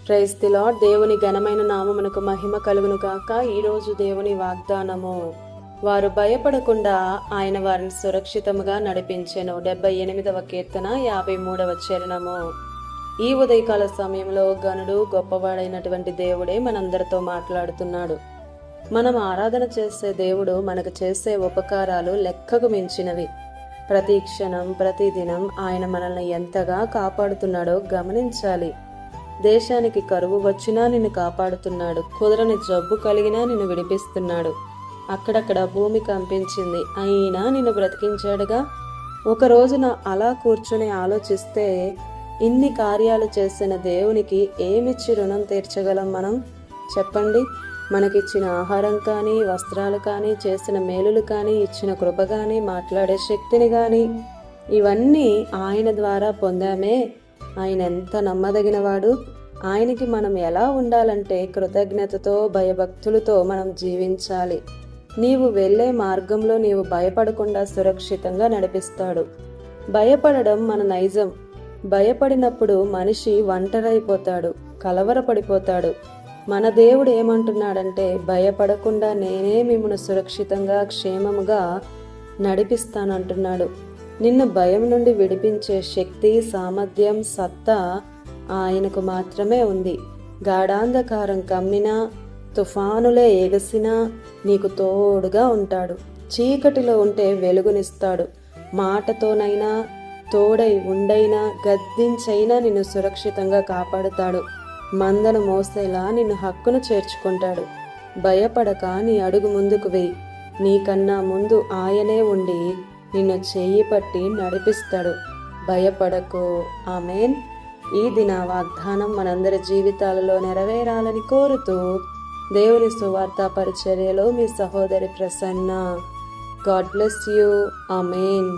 Praise the lord. దేవుని ఘనమైన నామమునకు మహిమ కలుగును గాక. ఈరోజు దేవుని వాగ్దానము, వారు భయపడకుండా ఆయన వారిని సురక్షితముగా నడిపించెను. 78వ కీర్తన 53వ చరణము. ఈ ఉదయకాల సమయంలో గనుడు గొప్పవాడైనటువంటి దేవుడే మనందరితో మాట్లాడుతున్నాడు. మనం ఆరాధన చేసే దేవుడు మనకు చేసే ఉపకారాలు లెక్కకు మించినవి. ప్రతి క్షణం ప్రతి దినం ఆయన మనల్ని ఎంతగా కాపాడుతున్నాడో గమనించాలి. దేశానికి కరువు వచ్చినా నిన్ను కాపాడుతున్నాడు. కుదరని జబ్బు కలిగినా నిన్ను విడిపిస్తున్నాడు. అక్కడక్కడ భూమి కంపించింది, అయినా నిన్ను బ్రతికించాడుగా. ఒక రోజున అలా కూర్చుని ఆలోచిస్తే ఇన్ని కార్యాలు చేసిన దేవునికి ఏమిచ్చి రుణం తీర్చగలం మనం? చెప్పండి. మనకిచ్చిన ఆహారం కానీ, వస్త్రాలు కానీ, చేసిన మేలులు కానీ, ఇచ్చిన కృప కానీ, మాట్లాడే శక్తిని కానీ, ఇవన్నీ ఆయన ద్వారా పొందామే. ఆయన ఎంత నమ్మదగినవాడు. ఆయనకి మనం ఎలా ఉండాలంటే కృతజ్ఞతతో, భయభక్తులతో మనం జీవించాలి. నీవు వెళ్ళే మార్గంలో నీవు భయపడకుండా సురక్షితంగా నడిపిస్తాడు. భయపడడం మన నైజం. భయపడినప్పుడు మనిషి ఒంటరైపోతాడు, కలవరపడిపోతాడు. మన దేవుడు ఏమంటున్నాడంటే, భయపడకుండా నేనే మిమ్మల్ని సురక్షితంగా క్షేమముగా నడిపిస్తానంటున్నాడు. నిన్ను భయం నుండి విడిపించే శక్తి, సామర్థ్యం, సత్తా ఆయనకు మాత్రమే ఉంది. గాఢాంధకారం కమ్మినా, తుఫానులే ఎగసినా నీకు తోడుగా ఉంటాడు. చీకటిలో ఉంటే వెలుగునిస్తాడు. మాటతోనైనా, తోడై ఉండైనా, గద్దించైనా నిన్ను సురక్షితంగా కాపాడుతాడు. మందను మోసేలా నిన్ను హక్కును చేర్చుకుంటాడు. భయపడక నీ అడుగు ముందుకు వేయి. నీకన్నా ముందు ఆయనే ఉండి నిన్ను చేయి పట్టి నడిపిస్తాడు. భయపడకు. ఆమేన్. ఈ దిన వాగ్దానం మనందరి జీవితాలలో నెరవేరాలని కోరుతూ దేవుని సువార్త పరిచర్యలో మీ సహోదరి Prasanna. God bless you. Amen.